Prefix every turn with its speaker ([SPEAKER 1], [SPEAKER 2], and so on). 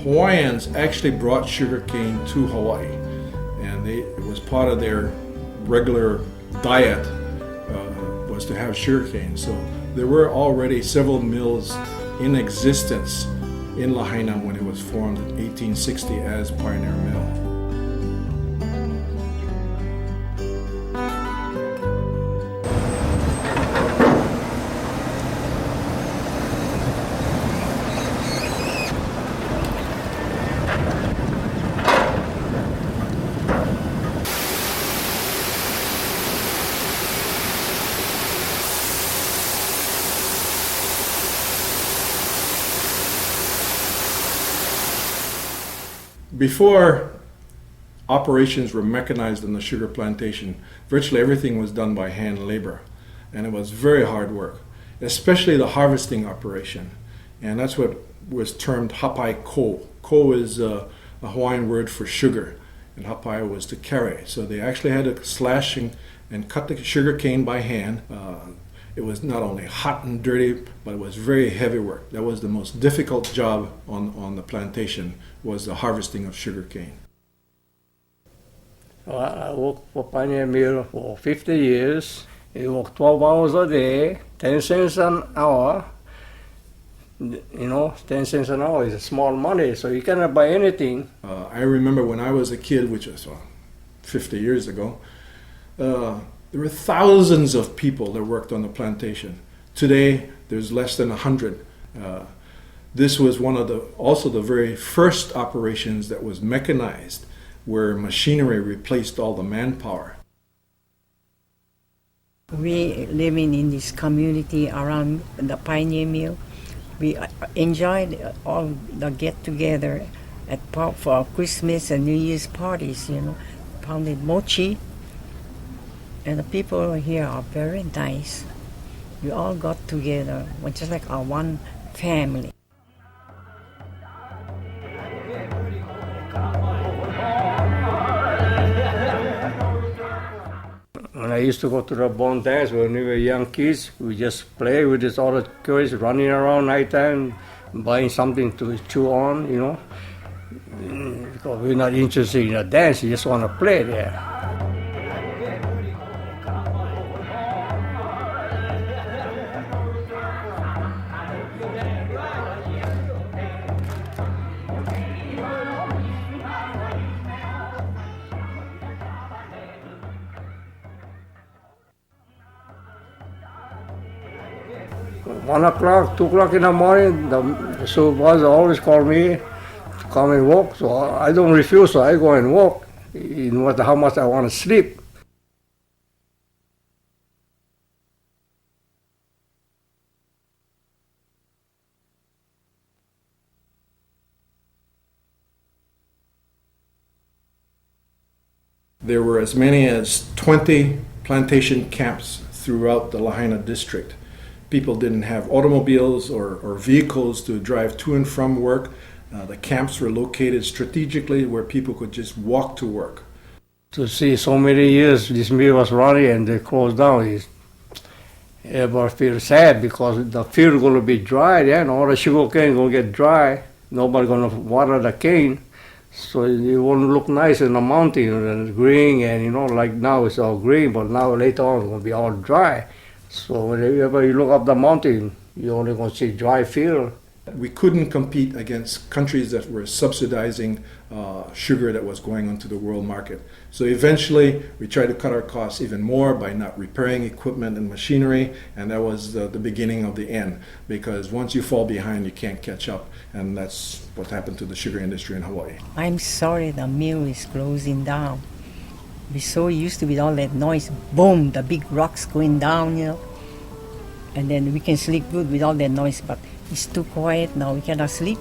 [SPEAKER 1] Hawaiians actually brought sugarcane to Hawaii, and it was part of their regular diet was to have sugarcane. So there were already several mills in existence in Lahaina when it was formed in 1860 as Pioneer Mill. Before operations were mechanized on the sugar plantation, virtually everything was done by hand labor, and it was very hard work, especially the harvesting operation, and that's what was termed hapai ko. Ko is a Hawaiian word for sugar, and hapai was to carry. So they actually had to slash and cut the sugar cane by hand. It was not only hot and dirty, but it was very heavy work. That was the most difficult job on the plantation, was the harvesting of sugar cane.
[SPEAKER 2] Well, I worked for Pioneer Mill for 50 years. I worked 12 hours a day, 10 cents an hour. 10 cents an hour is small money, so you cannot buy anything.
[SPEAKER 1] I remember when I was a kid, which was 50 years ago, there were thousands of people that worked on the plantation. Today, there's less than 100. This was one of also the very first operations that was mechanized, where machinery replaced all the manpower.
[SPEAKER 3] We living in this community around the Pioneer Mill. We enjoyed all the get-together for Christmas and New Year's parties, pounded mochi. And the people here are very nice. We all got together, we're just like our one family.
[SPEAKER 2] When I used to go to the bone dance when we were young kids, we just play with these other kids running around nighttime, buying something to chew on, because we're not interested in the dance, we just want to play there. One o'clock, 2 o'clock in the morning, the supervisor always called me to come and walk. So I don't refuse, so I go and walk, no matter how much I want to sleep.
[SPEAKER 1] There were as many as 20 plantation camps throughout the Lahaina district. People didn't have automobiles or vehicles to drive to and from work. The camps were located strategically where people could just walk to work.
[SPEAKER 2] To see so many years this mill was running and they closed down, everybody feels sad because the field is going to be dry then, all the sugar cane is going to get dry. Nobody going to water the cane. So it won't look nice in the mountain and green, and like now it's all green, but now later on it's going to be all dry. So whenever you look up the mountain, you're only going to see dry field.
[SPEAKER 1] We couldn't compete against countries that were subsidizing sugar that was going onto the world market. So eventually we tried to cut our costs even more by not repairing equipment and machinery, and that was the beginning of the end, because once you fall behind you can't catch up, and that's what happened to the sugar industry in Hawaii.
[SPEAKER 3] I'm sorry the mill is closing down. We're so used to with all that noise, boom, the big rocks going down, and then we can sleep good with all that noise, but it's too quiet now, we cannot sleep.